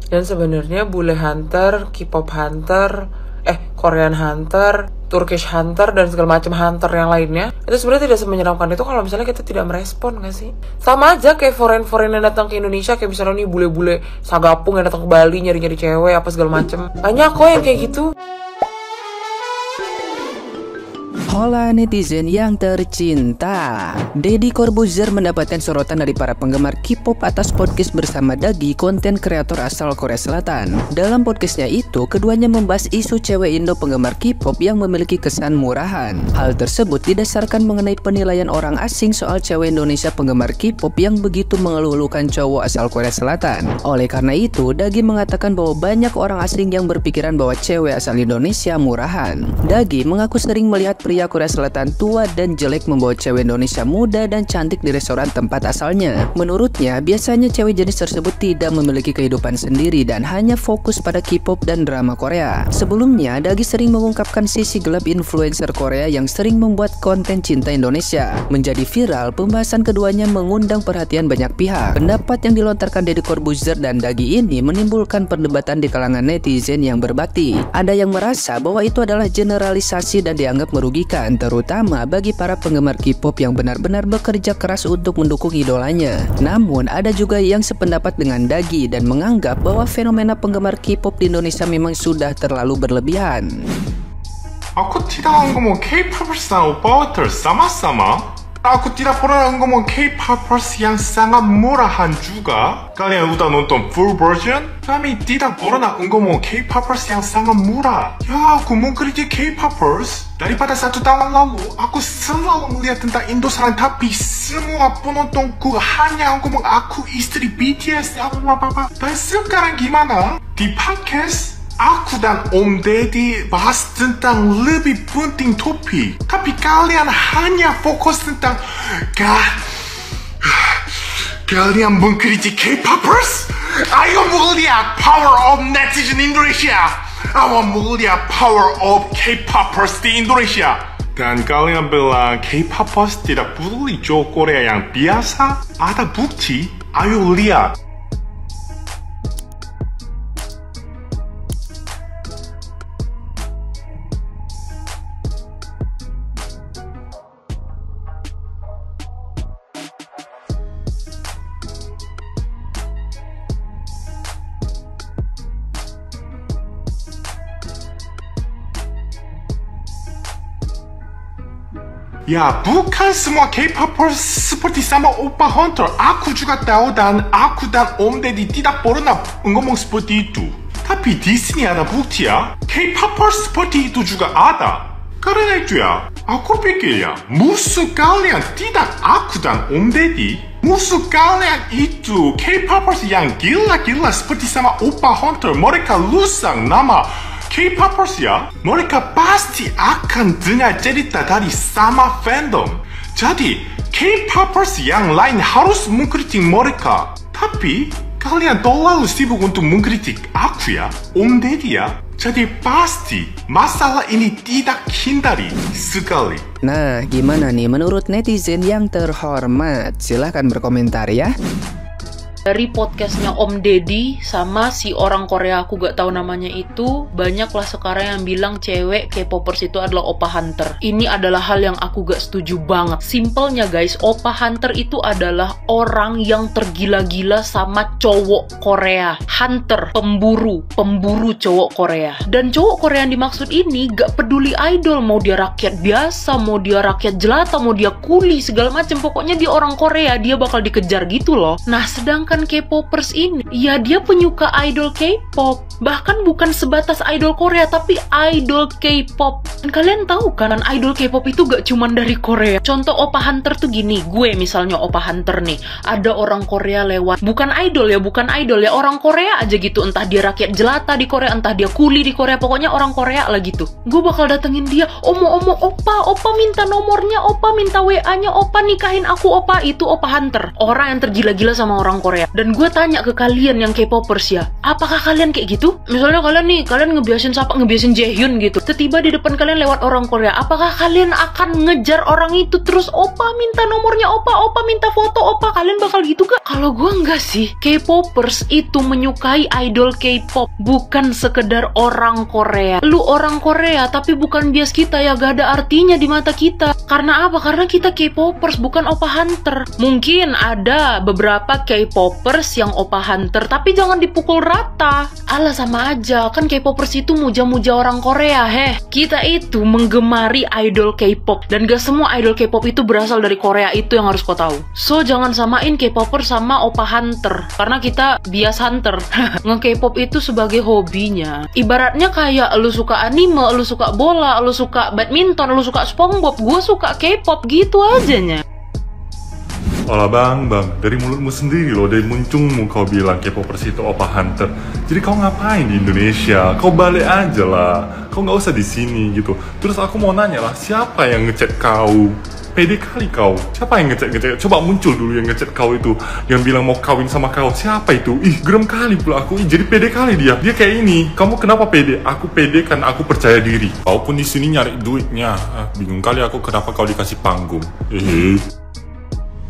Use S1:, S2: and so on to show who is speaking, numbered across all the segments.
S1: Dan sebenarnya bule hunter, K-pop hunter, Korean hunter, Turkish hunter, dan segala macam hunter yang lainnya, itu sebenarnya tidak semenyeramkan itu kalau misalnya kita tidak merespon, gak sih? Sama aja kayak foreign yang datang ke Indonesia, kayak misalnya nih bule-bule Sagapung yang datang ke Bali nyari-nyari cewek apa segala macam. Banyak kok yang kayak gitu.
S2: Hola netizen yang tercinta, Deddy Corbuzier mendapatkan sorotan dari para penggemar K-pop atas podcast bersama Dagi, konten kreator asal Korea Selatan. Dalam podcastnya itu, keduanya membahas isu cewek Indo penggemar K-pop yang memiliki kesan murahan. Hal tersebut didasarkan mengenai penilaian orang asing soal cewek Indonesia penggemar K-pop yang begitu mengeluh-elukan cowok asal Korea Selatan. Oleh karena itu, Dagi mengatakan bahwa banyak orang asing yang berpikiran bahwa cewek asal Indonesia murahan. Dagi mengaku sering melihat pria Korea Selatan tua dan jelek membawa cewek Indonesia muda dan cantik di restoran tempat asalnya. Menurutnya, biasanya cewek jenis tersebut tidak memiliki kehidupan sendiri dan hanya fokus pada K-pop dan drama Korea. Sebelumnya, Dagi sering mengungkapkan sisi gelap influencer Korea yang sering membuat konten cinta Indonesia. Menjadi viral, pembahasan keduanya mengundang perhatian banyak pihak. Pendapat yang dilontarkan Deddy Corbuzier dan Dagi ini menimbulkan perdebatan di kalangan netizen yang berbakti. Ada yang merasa bahwa itu adalah generalisasi dan dianggap merugikan, terutama bagi para penggemar K-pop yang benar-benar bekerja keras untuk mendukung idolanya. Namun ada juga yang sependapat dengan Dagi dan menganggap bahwa fenomena penggemar K-pop di Indonesia memang sudah terlalu berlebihan.
S3: Aku tidak ngomong K-popers dan opa sama-sama. Aku tidak pernah ngomong K-popers yang sangat murahan juga. Kalian udah nonton full version? Kami tidak pernah ngomong K-popers yang sangat murah. Ya, aku mengkritik K-popers. Daripada 1 tahun lalu, aku selalu melihat tentang Indo saran, tapi semua penontonku hanya ngomong aku istri BTS apa-apa. Dan sekarang gimana? Di podcast aku dan Om Deddy bahas tentang lebih penting topik, tapi kalian hanya fokus tentang kalian mengkritik K-popers? Ayo melihat power of netizen Indonesia. Ayo melihat power of K-popers di Indonesia. Dan kalian bilang K-popers tidak peduli cowok Korea yang biasa? Ada bukti? Ayo lihat. Ya, bukan semua K-popers seperti sama Opa Hunter. Aku juga tahu dan aku dan Om Deddy tidak pernah ngomong seperti itu. Tapi di sini ada bukti ya. K-popers seperti itu juga ada. Karena itu ya, aku pikir ya, musuh kalian tidak aku dan Om Deddy. Musuh kalian itu K-popers yang gila-gila seperti sama Opa Hunter. Mereka lusang nama K-popers ya, mereka pasti akan dengar cerita dari sama fandom. Jadi, K-popers yang lain harus mengkritik mereka. Tapi, kalian terlalu sibuk untuk mengkritik aku ya, Om Deddy ya. Jadi pasti masalah ini tidak hindari sekali.
S2: Nah, gimana nih menurut netizen yang terhormat? Silahkan berkomentar ya.
S4: Dari podcastnya Om Deddy sama si orang Korea aku gak tahu namanya itu, banyaklah sekarang yang bilang cewek K-popers itu adalah Opa Hunter. Ini adalah hal yang aku gak setuju banget. Simpelnya guys, Opa Hunter itu adalah orang yang tergila-gila sama cowok Korea. Hunter, pemburu cowok Korea. Dan cowok Korea yang dimaksud ini gak peduli idol, mau dia rakyat biasa, mau dia rakyat jelata, mau dia kuli, segala macam. Pokoknya dia orang Korea, dia bakal dikejar gitu loh. Nah, sedangkan K-popers ini, ya dia penyuka idol K-pop. Bahkan bukan sebatas idol Korea, tapi idol K-pop. Dan kalian tahu kan, idol K-pop itu gak cuman dari Korea. Contoh Opa Hunter tuh gini, gue misalnya Opa Hunter nih, ada orang Korea lewat, bukan idol ya, orang Korea aja gitu. Entah dia rakyat jelata di Korea, entah dia kuli di Korea, pokoknya orang Korea lah gitu. Gue bakal datengin dia, opa minta nomornya, opa minta WA-nya, opa nikahin aku, opa. Itu Opa Hunter, orang yang tergila-gila sama orang Korea. Dan gue tanya ke kalian yang K-popers ya, apakah kalian kayak gitu? Misalnya kalian ngebiasin Jaehyun gitu, tiba-tiba di depan kalian lewat orang Korea, apakah kalian akan ngejar orang itu terus, opa minta nomornya, opa minta foto, opa? Kalian bakal gitu gak? Kalau gue enggak sih. K-popers itu menyukai idol K-pop, bukan sekedar orang Korea. Lu orang Korea tapi bukan bias kita ya, gak ada artinya di mata kita. Karena apa? Karena kita K-popers, bukan opa hunter. Mungkin ada beberapa K-popers yang opa hunter, tapi jangan dipukul rata. Alah sama aja, kan K-popers itu muja-muja orang Korea, Kita itu menggemari idol K-pop, dan gak semua idol K-pop itu berasal dari Korea, itu yang harus kau tahu. So jangan samain K-popper sama opa hunter, karena kita bias hunter. Nge-K-pop itu sebagai hobinya. Ibaratnya kayak lu suka anime, lu suka bola, lu suka badminton, lu suka SpongeBob, gue suka K-pop, gitu ajanya.
S3: Olah bang, dari mulutmu sendiri loh, dari muncungmu kau bilang K-popers itu opa hunter. Jadi kau ngapain di Indonesia? Kau balik aja lah, kau nggak usah di sini gitu. Terus aku mau nanya lah, siapa yang ngechat kau? Pede kali kau. Siapa yang ngechat? Coba muncul dulu yang ngechat kau itu, yang bilang mau kawin sama kau. Siapa itu? Ih, gerem kali pula aku. Jadi pede kali dia. Dia kayak ini. Kamu kenapa pede? Aku pede kan aku percaya diri. Walaupun di sini nyari duitnya. Bingung kali aku kenapa kau dikasih panggung.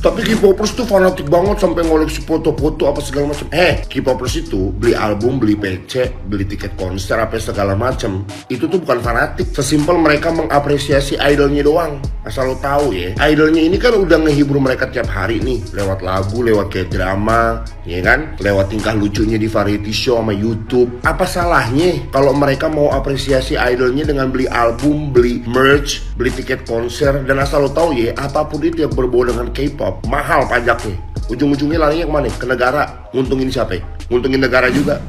S5: Tapi K-popers tuh fanatik banget sampai ngoleksi foto-foto apa segala macam. K-popers itu beli album, beli PC, beli tiket konser apa segala macam. Itu tuh bukan fanatik. Sesimpel mereka mengapresiasi idolnya doang. Asal lo tahu ya, idolnya ini kan udah ngehibur mereka tiap hari nih, lewat lagu, lewat kayak drama, ya kan? Lewat tingkah lucunya di variety show sama YouTube. Apa salahnya kalau mereka mau apresiasi idolnya dengan beli album, beli merch, beli tiket konser? Dan asal lo tahu ya, apapun itu yang berbau dengan K-pop, mahal pajaknya. Ujung-ujungnya larinya kemana? Ke negara. Nguntungin siapa? Nguntungin negara juga.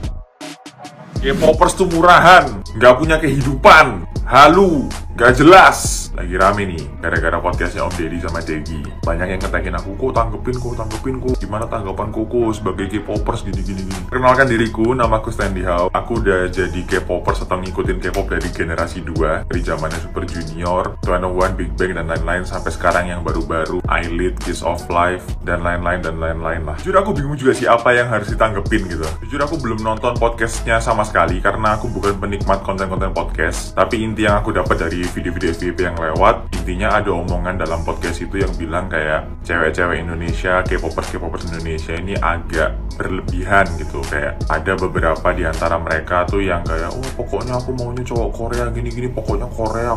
S3: K-popers tuh murahan, nggak punya kehidupan, halu, nggak jelas. Lagi rame nih, gara-gara podcastnya Om Deddy sama Degi. Banyak yang ngetekin aku, kok tanggepin kok. Gimana tanggapan koko sebagai K-popers gini. Kenalkan diriku, namaku Standy Hao. Aku udah jadi K-popers atau ngikutin K-pop dari generasi 2. Dari zamannya Super Junior, 2NE1, Big Bang, dan lain-lain. Sampai sekarang yang baru-baru, I-Lead, Kiss of Life, dan lain-lain lah. Jujur aku bingung juga sih apa yang harus ditanggepin gitu. Jujur aku belum nonton podcastnya sama sekali, karena aku bukan penikmat konten-konten podcast. Tapi inti yang aku dapat dari video-video FYP yang lewat, intinya ada omongan dalam podcast itu yang bilang kayak cewek-cewek Indonesia, K-popers Indonesia ini agak berlebihan gitu. Kayak ada beberapa di antara mereka tuh yang kayak, oh pokoknya aku maunya cowok Korea gini-gini, pokoknya Korea,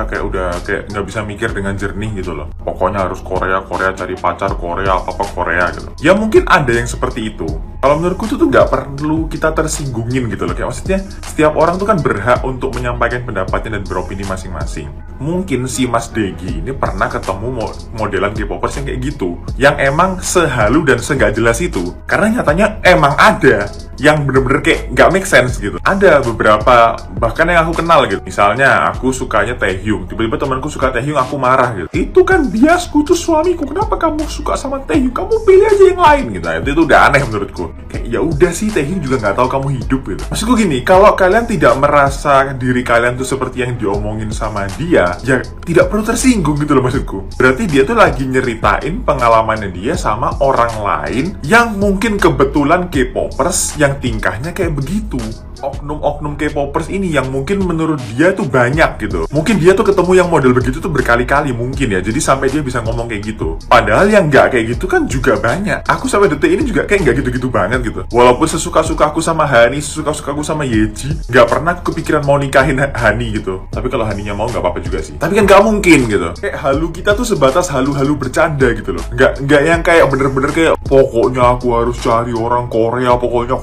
S3: kayak udah kayak nggak bisa mikir dengan jernih gitu loh. Pokoknya harus Korea, cari pacar Korea, apa Korea gitu. Ya mungkin ada yang seperti itu. Kalau menurutku itu tuh nggak perlu kita tersinggungin gitu loh. Kayak maksudnya setiap orang tuh kan berhak untuk menyampaikan pendapatnya dan beropini masing-masing. Mungkin si Mas Degi ini pernah ketemu modelan K-popers yang kayak gitu, yang emang sehalu dan se-nggak jelas itu. Karena nyatanya emang ada yang bener-bener kayak nggak make sense gitu. Ada beberapa bahkan yang aku kenal gitu. Misalnya aku sukanya Taehyung, tiba-tiba temanku suka Taehyung, aku marah gitu. Itu kan biasku, tuh suamiku, kenapa kamu suka sama Taehyung? Kamu pilih aja yang lain gitu. Nah, itu udah aneh menurutku. Kayak ya udah sih, Taehyung juga nggak tahu kamu hidup gitu. Maksudku gini, kalau kalian tidak merasa diri kalian tuh seperti yang diomongin sama dia, ya tidak perlu tersinggung gitu loh maksudku. Berarti dia tuh lagi nyeritain pengalamannya dia sama orang lain yang mungkin kebetulan K-popers yang tingkahnya kayak begitu. Oknum-oknum K-popers ini yang mungkin menurut dia tuh banyak gitu. Mungkin dia tuh ketemu yang model begitu tuh berkali-kali mungkin ya. Jadi sampai dia bisa ngomong kayak gitu. Padahal yang nggak kayak gitu kan juga banyak. Aku sampai detik ini juga kayak nggak gitu-gitu banget gitu. Walaupun sesuka-suka aku sama Hani, sesuka-suka aku sama Yeji, nggak pernah kepikiran mau nikahin Hani gitu. Tapi kalau Haninya mau nggak apa-apa juga sih. Tapi kan nggak mungkin gitu. Kayak halu kita tuh sebatas halu-halu bercanda gitu loh. Nggak yang kayak bener-bener kayak pokoknya aku harus cari orang Korea, pokoknya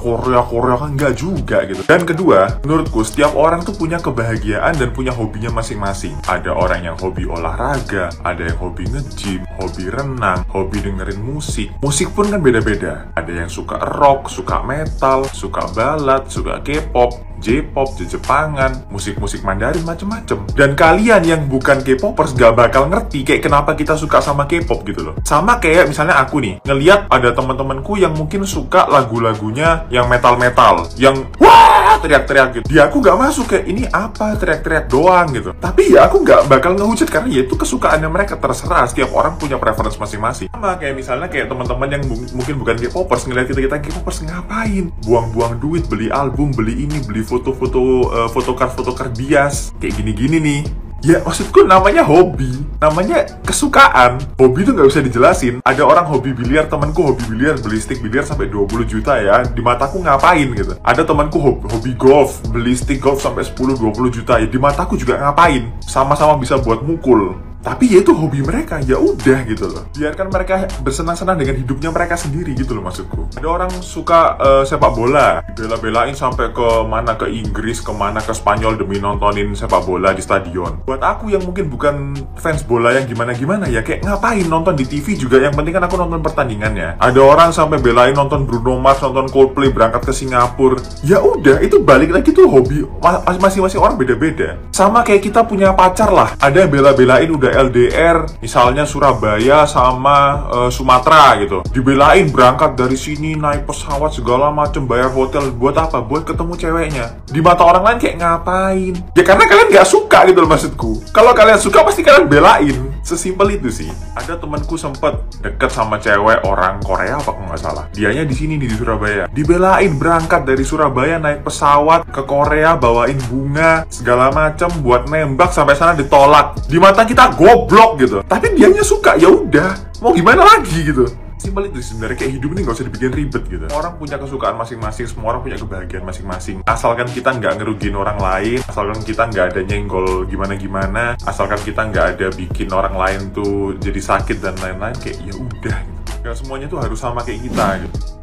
S3: Korea kan nggak juga gitu. Dan kedua, menurutku setiap orang tuh punya kebahagiaan dan punya hobinya masing-masing. Ada orang yang hobi olahraga, ada yang hobi nge-gym, hobi renang, hobi dengerin musik. Musik pun kan beda-beda. Ada yang suka rock, suka metal, suka ballad, suka K-pop. J-pop, Jepangan, musik-musik Mandarin, macem-macem. Dan kalian yang bukan K-popers gak bakal ngerti kayak kenapa kita suka sama K-pop gitu loh. Sama kayak misalnya aku nih, ngeliat ada teman-temanku yang mungkin suka lagu-lagunya yang metal-metal, yang wah teriak-teriak gitu. Dia aku gak masuk, kayak ini apa, teriak-teriak doang gitu. Tapi ya aku gak bakal ngehujat karena ya itu kesukaannya mereka, terserah, setiap orang punya preference masing-masing. Sama kayak misalnya kayak teman-teman yang mungkin bukan K-popers ngeliat kita K-popers ngapain? Buang-buang duit beli album, beli ini, beli foto-foto photocard bias kayak gini-gini nih. Ya maksudku namanya hobi, namanya kesukaan. Hobi itu nggak bisa dijelasin. Ada orang hobi biliar, temanku hobi biliar, beli stick biliar sampai 20 juta ya. Di mataku ngapain gitu. Ada temanku hobi golf, beli stick golf sampai 10-20 juta ya. Di mataku juga ngapain. Sama-sama bisa buat mukul. Tapi ya itu hobi mereka, ya udah gitu loh. Biarkan mereka bersenang-senang dengan hidupnya mereka sendiri gitu loh maksudku. Ada orang suka sepak bola, bela-belain sampai ke mana, ke Inggris, kemana, ke Spanyol demi nontonin sepak bola di stadion. Buat aku yang mungkin bukan fans bola yang gimana-gimana ya, kayak ngapain nonton di TV juga, yang penting kan aku nonton pertandingannya. Ada orang sampai belain nonton Bruno Mars, nonton Coldplay, berangkat ke Singapura. Ya udah, itu balik lagi tuh hobi masing-masing orang beda-beda. Sama kayak kita punya pacar lah, ada yang bela-belain udah LDR, misalnya Surabaya sama Sumatera gitu, dibelain berangkat dari sini naik pesawat segala macem, bayar hotel, buat apa? Buat ketemu ceweknya. Di mata orang lain kayak ngapain? Ya karena kalian gak suka gitu loh maksudku. Kalau kalian suka pasti kalian belain. Sesimpel itu sih. Ada temanku sempet deket sama cewek orang Korea apa nggak salah. Dianya di sini nih di Surabaya. Dibelain berangkat dari Surabaya naik pesawat ke Korea, bawain bunga segala macam buat nembak, sampai sana ditolak. Di mata kita goblok gitu. Tapi dianya suka, ya udah. Mau gimana lagi gitu. Simpel itu sebenarnya, kayak hidup ini nggak usah dibikin ribet gitu. Orang punya kesukaan masing-masing, semua orang punya kebahagiaan masing-masing. Asalkan kita nggak ngerugiin orang lain, asalkan kita nggak ada nyenggol gimana-gimana, asalkan kita nggak ada bikin orang lain tuh jadi sakit dan lain-lain, kayak ya udah gitu. Gak semuanya tuh harus sama kayak kita gitu.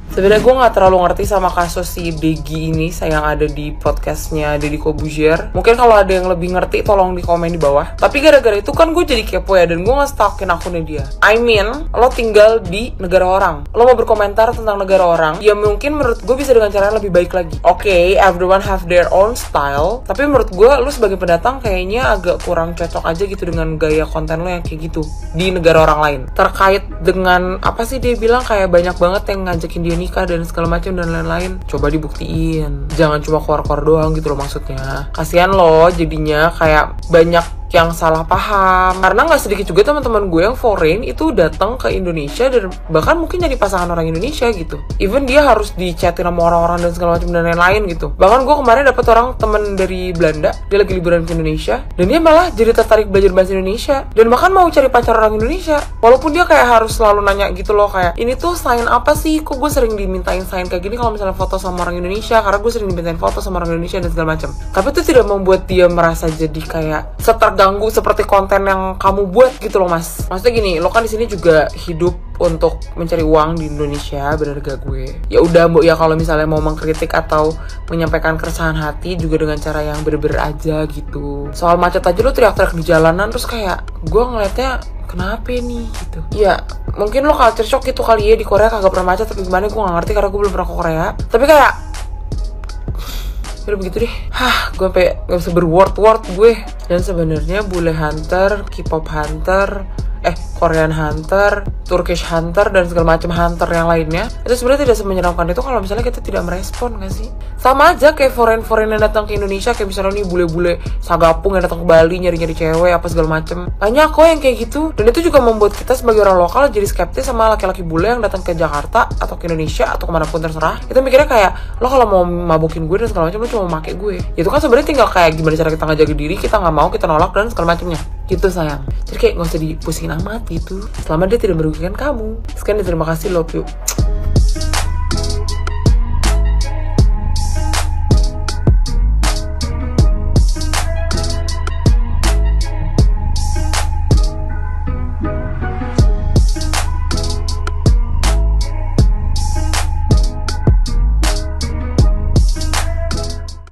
S1: Sebenarnya gue nggak terlalu ngerti sama kasus si Degi ini, yang ada di podcastnya Deddy Corbuzier. Mungkin kalau ada yang lebih ngerti, tolong di komen di bawah. Tapi gara-gara itu kan gue jadi kepo ya, dan gue nge-stalkin akunnya dia. I mean, lo tinggal di negara orang, lo mau berkomentar tentang negara orang, ya mungkin menurut gue bisa dengan cara yang lebih baik lagi. Oke, everyone have their own style, tapi menurut gue lo sebagai pendatang kayaknya agak kurang cocok aja gitu dengan gaya konten lo yang kayak gitu di negara orang lain. Terkait dengan apa sih dia bilang, kayak banyak banget yang ngajakin dia nikah dan segala macam dan lain-lain. Coba dibuktiin, jangan cuma keluar-keluar doang gitu loh maksudnya. Kasian loh jadinya kayak banyak yang salah paham, karena nggak sedikit juga teman-teman gue yang foreign itu datang ke Indonesia dan bahkan mungkin jadi pasangan orang Indonesia gitu. Even dia harus dichatin sama orang-orang dan segala macam dan lain-lain gitu. Bahkan gue kemarin dapet orang temen dari Belanda, dia lagi liburan ke Indonesia dan dia malah jadi tertarik belajar bahasa Indonesia dan bahkan mau cari pacar orang Indonesia. Walaupun dia kayak harus selalu nanya gitu loh, kayak ini tuh sign apa sih? Kok gue sering dimintain sign kayak gini kalau misalnya foto sama orang Indonesia, karena gue sering dimintain foto sama orang Indonesia dan segala macam. Tapi itu tidak membuat dia merasa jadi kayak seterganggu seperti konten yang kamu buat gitu loh mas. Maksudnya gini, lo kan di sini juga hidup untuk mencari uang di Indonesia, bener gak gue? Ya udah mbok ya, kalau misalnya mau mengkritik atau menyampaikan keresahan hati juga dengan cara yang bener-bener aja gitu. Soal macet aja lo teriak-teriak di jalanan, terus kayak gue ngeliatnya kenapa nih gitu. Ya mungkin lo culture shock gitu kali ya, di Korea kagak pernah macet, tapi gimana gue gak ngerti karena gue belum pernah ke Korea. Tapi kayak udah begitu deh. Gue sampai gak bisa berword-word gue. Dan sebenarnya bule hunter, K-pop hunter, Korean hunter, Turkish hunter, dan segala macam hunter yang lainnya, itu sebenarnya tidak semenyeramkan itu kalau misalnya kita tidak merespon, gak sih? Sama aja kayak foreign yang datang ke Indonesia, kayak misalnya nih bule-bule Sagapung yang datang ke Bali nyari-nyari cewek apa segala macem. Banyak kok yang kayak gitu. Dan itu juga membuat kita sebagai orang lokal jadi skeptis sama laki-laki bule yang datang ke Jakarta atau ke Indonesia atau kemanapun terserah. Kita mikirnya kayak, lo kalau mau mabukin gue dan segala macam, lo cuma mau make gue. Itu kan sebenarnya tinggal kayak gimana cara kita ngejaga diri, kita nggak mau, kita nolak dan segala macamnya. Gitu sayang. Jadi kayak nggak usah dipusingin amat gitu. Selama dia tidak merugikan kamu. Sekian dan terima kasih, love you.